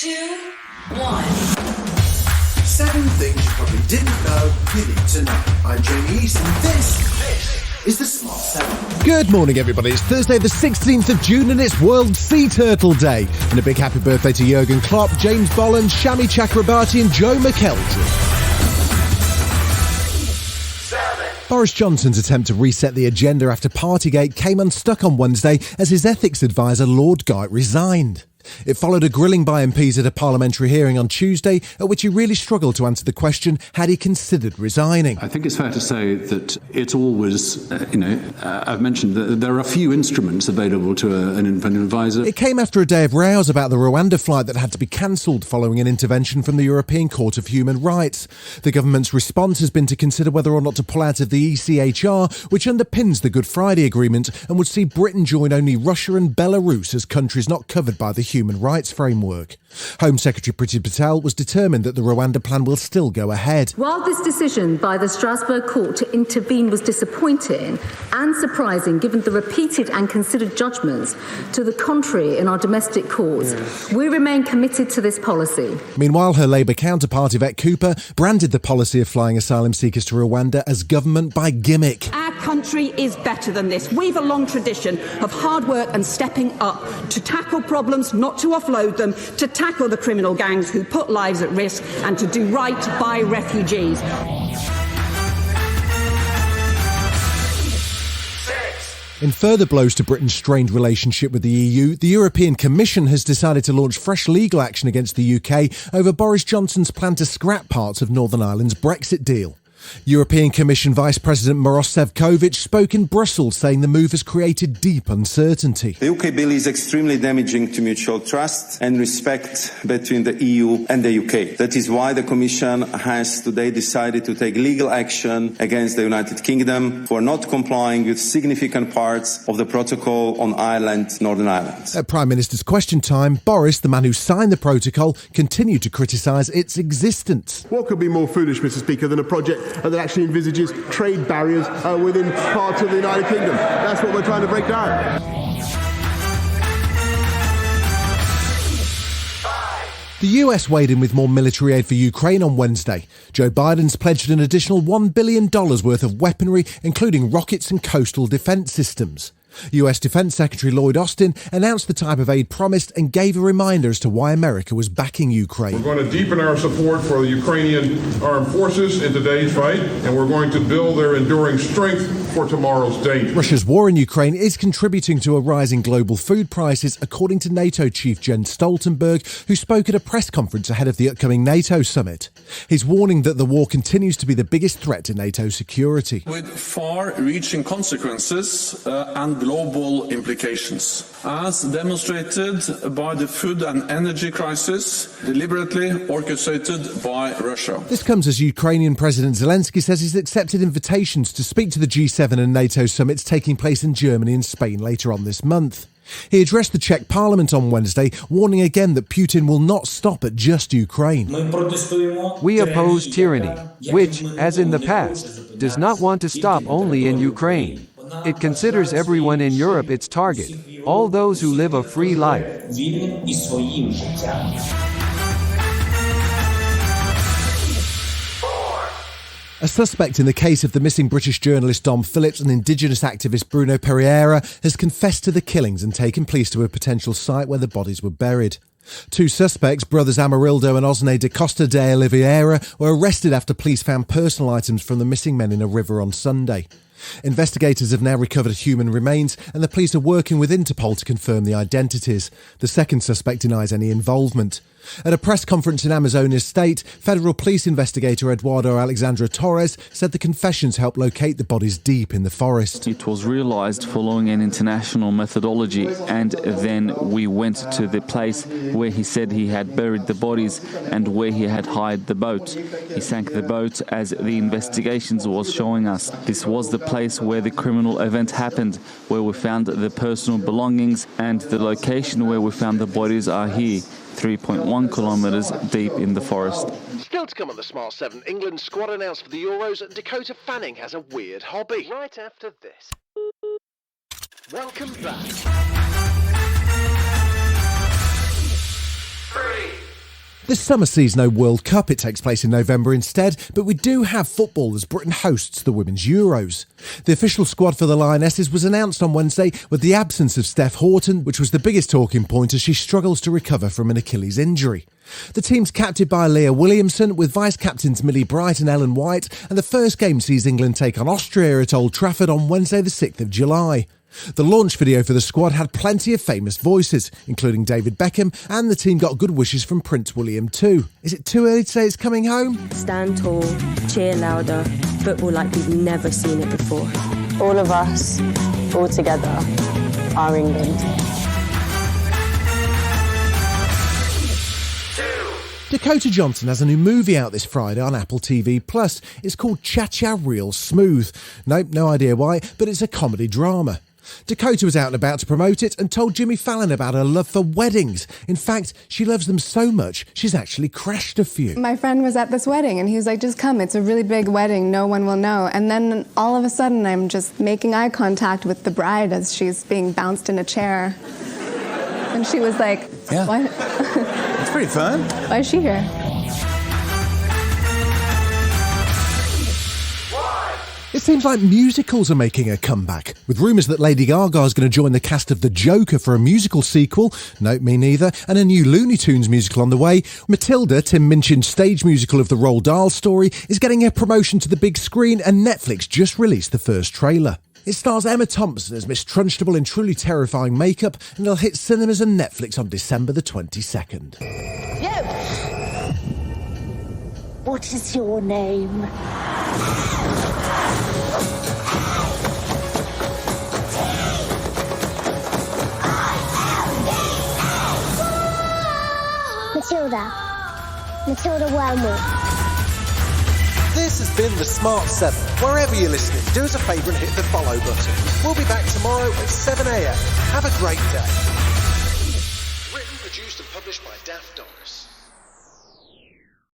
2, 1. 7 things you probably didn't know you need to know. I'm Jamie East, and this is the Smart 7. Good morning, everybody. It's Thursday, the 16th of June, and it's World Sea Turtle Day. And a big happy birthday to Jurgen Klopp, James Bolland, Shami Chakrabarti, and Joe McElderry. Boris Johnson's attempt to reset the agenda after Partygate came unstuck on Wednesday as his ethics advisor Lord Geidt resigned. It followed a grilling by MPs at a parliamentary hearing on Tuesday, at which he really struggled to answer the question, had he considered resigning? I think it's fair to say that it's always, I've mentioned that there are a few instruments available to an independent advisor. It came after a day of rows about the Rwanda flight that had to be cancelled following an intervention from the European Court of Human Rights. The government's response has been to consider whether or not to pull out of the ECHR, which underpins the Good Friday Agreement and would see Britain join only Russia and Belarus as countries not covered by the human rights framework. Home Secretary Priti Patel was determined that the Rwanda plan will still go ahead. While this decision by the Strasbourg court to intervene was disappointing and surprising given the repeated and considered judgments to the contrary in our domestic courts, we remain committed to this policy. Meanwhile, her Labour counterpart Yvette Cooper branded the policy of flying asylum seekers to Rwanda as government by gimmick. Our country is better than this. We've a long tradition of hard work and stepping up to tackle problems, not to offload them, to tackle the criminal gangs who put lives at risk and to do right by refugees. In further blows to Britain's strained relationship with the EU, the European Commission has decided to launch fresh legal action against the UK over Boris Johnson's plan to scrap parts of Northern Ireland's Brexit deal. European Commission Vice President Maroš Šefčovič spoke in Brussels, saying the move has created deep uncertainty. The UK bill is extremely damaging to mutual trust and respect between the EU and the UK. That is why the Commission has today decided to take legal action against the United Kingdom for not complying with significant parts of the protocol on Ireland, Northern Ireland. At Prime Minister's Question Time, Boris, the man who signed the protocol, continued to criticise its existence. What could be more foolish, Mr. Speaker, than a project that actually envisages trade barriers within parts of the United Kingdom? That's what we're trying to break down. The US weighed in with more military aid for Ukraine on Wednesday. Joe Biden's pledged an additional $1 billion worth of weaponry, including rockets and coastal defence systems. US Defence Secretary Lloyd Austin announced the type of aid promised and gave a reminder as to why America was backing Ukraine. We're going to deepen our support for the Ukrainian armed forces in today's fight, and we're going to build their enduring strength for tomorrow's danger. Russia's war in Ukraine is contributing to a rise in global food prices, according to NATO Chief Jens Stoltenberg, who spoke at a press conference ahead of the upcoming NATO summit. He's warning that the war continues to be the biggest threat to NATO security. With far-reaching consequences and global implications, as demonstrated by the food and energy crisis deliberately orchestrated by Russia. This comes as Ukrainian President Zelensky says he's accepted invitations to speak to the G7 and NATO summits taking place in Germany and Spain later on this month. He addressed the Czech parliament on Wednesday, warning again that Putin will not stop at just Ukraine. We oppose tyranny, which, as in the past, does not want to stop only in Ukraine. It considers everyone in Europe its target, all those who live a free life. A suspect in the case of the missing British journalist Dom Phillips and Indigenous activist Bruno Pereira has confessed to the killings and taken police to a potential site where the bodies were buried. 2 suspects, brothers Amarildo and Osne de Costa de Oliveira, were arrested after police found personal items from the missing men in a river on Sunday. Investigators have now recovered human remains and the police are working with Interpol to confirm the identities. The second suspect denies any involvement. At a press conference in Amazonia State, federal police investigator Eduardo Alexandra Torres said the confessions helped locate the bodies deep in the forest. It was realised following an international methodology, and then we went to the place where he said he had buried the bodies and where he had hired the boat. He sank the boat as the investigations was showing us. This was the place where the criminal event happened, where we found the personal belongings, and the location where we found the bodies are here. 3.1 kilometres deep in the forest. Still to come on the Smart 7, England's squad announced for the Euros, Dakota Fanning has a weird hobby. Right after this. Welcome back. 3, This summer sees no World Cup, it takes place in November instead, but we do have football as Britain hosts the Women's Euros. The official squad for the Lionesses was announced on Wednesday with the absence of Steph Houghton, which was the biggest talking point as she struggles to recover from an Achilles injury. The team's captained by Leah Williamson, with vice-captains Millie Bright and Ellen White, and the first game sees England take on Austria at Old Trafford on Wednesday the 6th of July. The launch video for the squad had plenty of famous voices, including David Beckham, and the team got good wishes from Prince William too. Is it too early to say it's coming home? Stand tall, cheer louder, football like we've never seen it before. All of us, all together, are England. Dakota Johnson has a new movie out this Friday on Apple TV+. It's called Cha-Cha Real Smooth. Nope, no idea why, but it's a comedy drama. Dakota was out and about to promote it and told Jimmy Fallon about her love for weddings. In fact, she loves them so much, she's actually crashed a few. My friend was at this wedding and he was like, just come, it's a really big wedding, no one will know. And then all of a sudden I'm just making eye contact with the bride as she's being bounced in a chair. And she was like, yeah. What? It's pretty fun. Why is she here? It seems like musicals are making a comeback, with rumours that Lady Gaga is going to join the cast of The Joker for a musical sequel, nope, me neither, and a new Looney Tunes musical on the way. Matilda, Tim Minchin's stage musical of the Roald Dahl story, is getting a promotion to the big screen, and Netflix just released the first trailer. It stars Emma Thompson as Miss Trunchbull in truly terrifying makeup, and it'll hit cinemas and Netflix on December the 22nd. Yo! What is your name? Matilda Wormwood. This has been The Smart 7. Wherever you're listening, do us a favour and hit the follow button. We'll be back tomorrow at 7 a.m. Have a great day. Written, produced and published by Daft